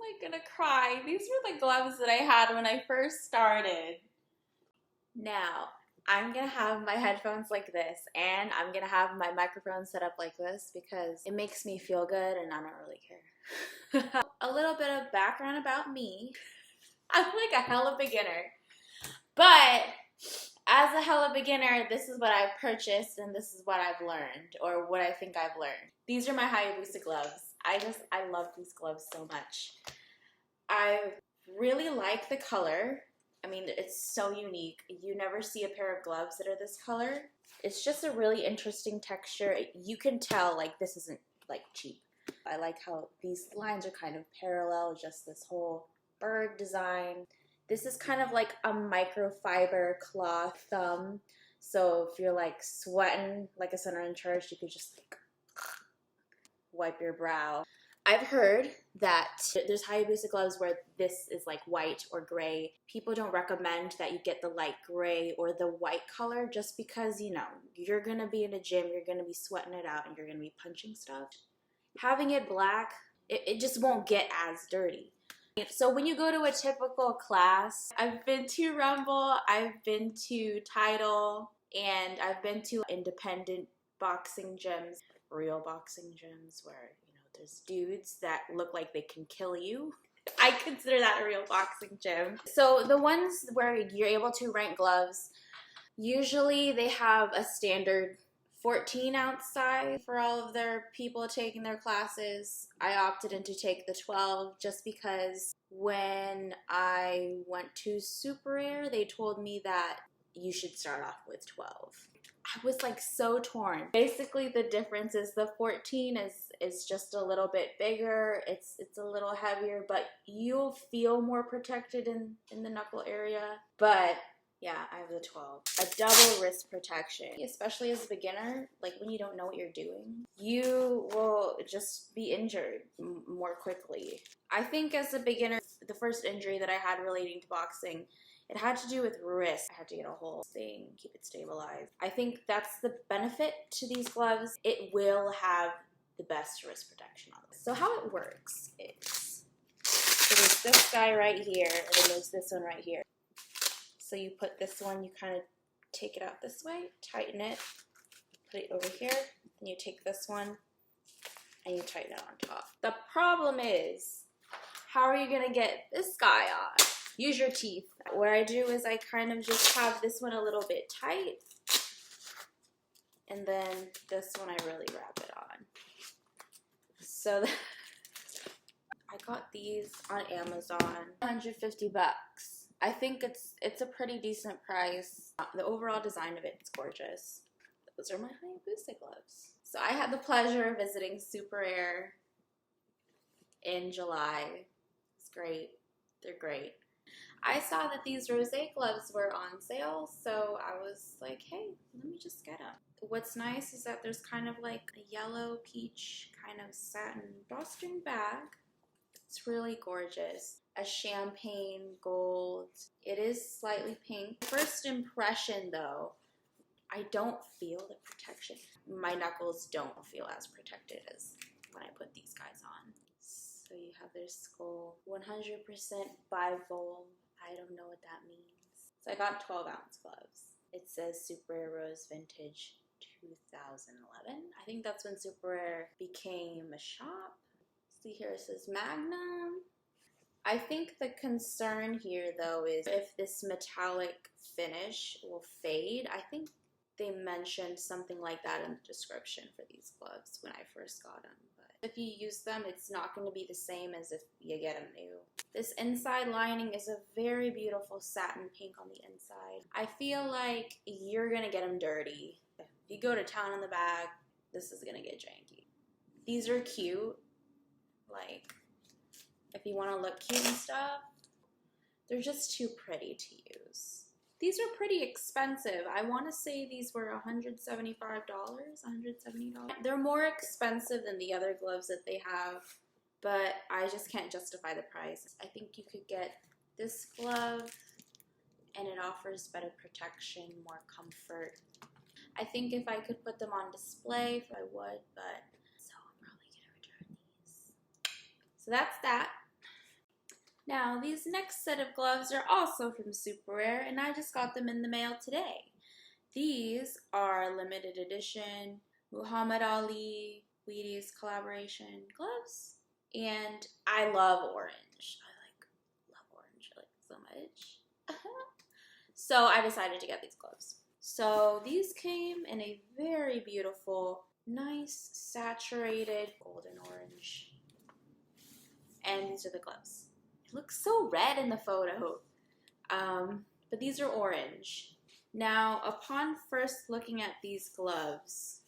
I'm gonna cry. These were the gloves that I had when I first started. Now, I'm gonna have my headphones like this, and I'm gonna have my microphone set up like this because it makes me feel good and I don't really care. A little bit of background about me. I'm like a hella beginner. But as a hella beginner, this is what I've purchased and this is what I've learned, or what I think I've learned. These are my Hayabusa gloves. I love these gloves so much. I really like the color. I mean, it's so unique. You never see a pair of gloves that are this color. It's just a really interesting texture. You can tell, like, this isn't, like, cheap. I like how these lines are kind of parallel, just this whole bird design. This is kind of like a microfiber cloth thumb. So if you're, like, sweating like a sinner in church, you could just, like, wipe your brow. I've heard that there's Hayabusa gloves where this is like white or gray. People don't recommend that you get the light gray or the white color just because, you know, you're going to be in a gym, you're going to be sweating it out, and you're going to be punching stuff. Having it black, it just won't get as dirty. So when you go to a typical class, I've been to Rumble, I've been to Tidal, and I've been to independent boxing gyms, real boxing gyms where there's dudes that look like they can kill you. I consider that a real boxing gym. So the ones where you're able to rent gloves, usually they have a standard 14-ounce size for all of their people taking their classes. I opted in to take the 12 just because when I went to SUPERARE, they told me that you should start off with 12. I was like so torn. Basically the difference is the 14 is just a little bit bigger, it's a little heavier, but you'll feel more protected in the knuckle area. But yeah, I have the 12. A double wrist protection, especially as a beginner, like when you don't know what you're doing, you will just be injured more quickly. I think as a beginner, the first injury that I had relating to boxing, it had to do with wrist. I had to get a whole thing, keep it stabilized. I think that's the benefit to these gloves. It will have the best wrist protection on them. So how it works is, so there's this guy right here, and then there's this one right here. So you put this one, you kind of take it out this way, tighten it, put it over here, and you take this one, and you tighten it on top. The problem is, how are you gonna get this guy on? Use your teeth. What I do is I kind of just have this one a little bit tight, and then this one I really wrap it on. So I got these on Amazon, 150 bucks. I think it's a pretty decent price. The overall design of it is gorgeous. Those are my Hayabusa gloves. So I had the pleasure of visiting SUPERARE in July. It's great. They're great. I saw that these rosé gloves were on sale, so I was like, hey, let me just get them. What's nice is that there's kind of like a yellow peach kind of satin drawstring bag. It's really gorgeous. A champagne gold. It is slightly pink. First impression though, I don't feel the protection. My knuckles don't feel as protected as when I put these guys on. So you have their skull, 100% bivalve. I don't know what that means. So I got 12-ounce gloves. It says SUPERARE Rose Vintage 2011. I think that's when SUPERARE became a shop. See here it says Magnum. I think the concern here though is if this metallic finish will fade. I think they mentioned something like that in the description for these gloves when I first got them. If you use them, it's not going to be the same as if you get them new. This inside lining is a very beautiful satin pink on the inside. I feel like you're going to get them dirty. If you go to town in the bag, this is going to get janky. These are cute. Like, if you want to look cute and stuff, they're just too pretty to use. These are pretty expensive. I want to say these were $175, $170. They're more expensive than the other gloves that they have, but I just can't justify the price. I think you could get this glove, and it offers better protection, more comfort. I think if I could put them on display, I would, but so I'm probably going to return these. So that's that. Now, these next set of gloves are also from SUPERARE, and I just got them in the mail today. These are limited edition Muhammad Ali WHEATIES collaboration gloves, and I love orange. I love orange like so much. So I decided to get these gloves. So these came in a very beautiful, nice, saturated golden orange. And these are the gloves. It looks so red in the photo, but these are orange. Now, upon first looking at these gloves,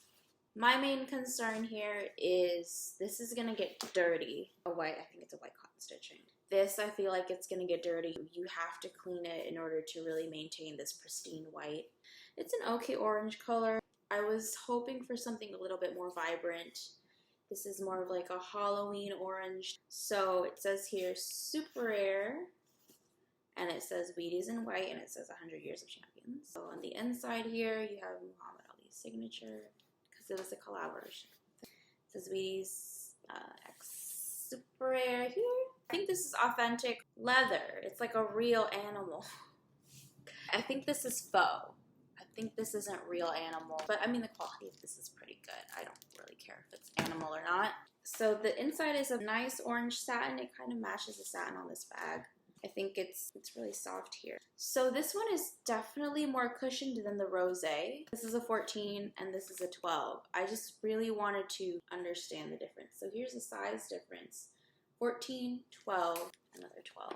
my main concern here is this is gonna get dirty. I think it's a white cotton stitching. This, I feel like it's gonna get dirty. You have to clean it in order to really maintain this pristine white. It's an okay orange color. I was hoping for something a little bit more vibrant. This is more of like a Halloween orange. So it says here SUPERARE, and it says WHEATIES in white, and it says 100 Years of Champions. So on the inside here, you have Muhammad Ali's signature, because it was a collaboration. It says WHEATIES X SUPERARE here. I think this is authentic leather. It's like a real animal. I think this is faux. I think this isn't real animal, but I mean the quality of this is pretty good. I don't really care if it's animal or not. So the inside is a nice orange satin. It kind of matches the satin on this bag. I think it's really soft here. So this one is definitely more cushioned than the rosé. This is a 14 and this is a 12. I just really wanted to understand the difference. So here's the size difference. 14, 12, another 12.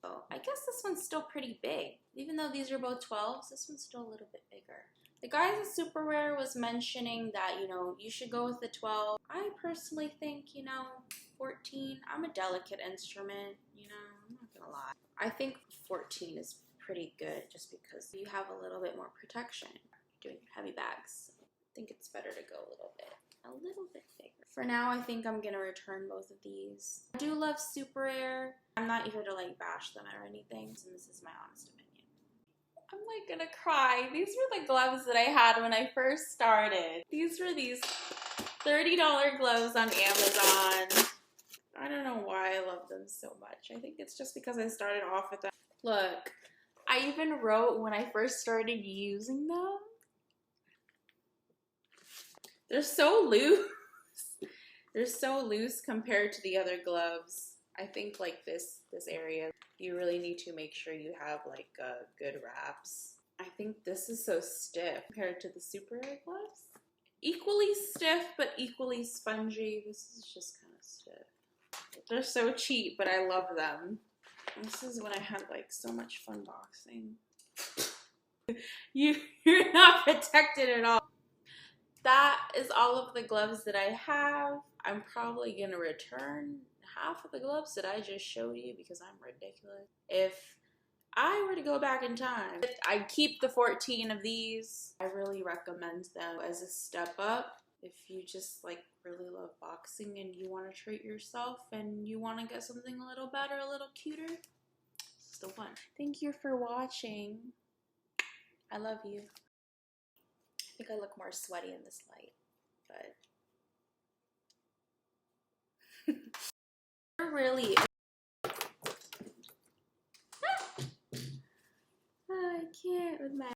So I guess this one's still pretty big. Even though these are both 12s, this one's still a little bit bigger. The guys at SUPERARE was mentioning that, you know, you should go with the 12. I personally think, you know, 14, I'm a delicate instrument, you know, I'm not gonna lie. I think 14 is pretty good just because you have a little bit more protection doing heavy bags. I think it's better to go a little bit bigger. For now, I think I'm gonna return both of these. I do love SUPERARE. I'm not here to like bash them or anything, so this is my honest opinion. I'm like gonna cry. These were the gloves that I had when I first started. These were these $30 gloves on Amazon. I don't know why I love them so much. I think it's just because I started off with them. Look, I even wrote when I first started using them. They're so loose. They're so loose compared to the other gloves. I think like this area, you really need to make sure you have like good wraps. I think this is so stiff compared to the SUPERARE gloves. Equally stiff, but equally spongy. This is just kind of stiff. They're so cheap, but I love them. This is when I had like so much fun boxing. You're not protected at all. That is all of the gloves that I have. I'm probably gonna return half of the gloves that I just showed you because I'm ridiculous. If I were to go back in time, I'd keep the 14 of these. I really recommend them as a step up if you just like really love boxing and you want to treat yourself and you want to get something a little better, a little cuter. It's still fun. Thank you for watching. I love you. I think I look more sweaty in this light, but really, I can't with my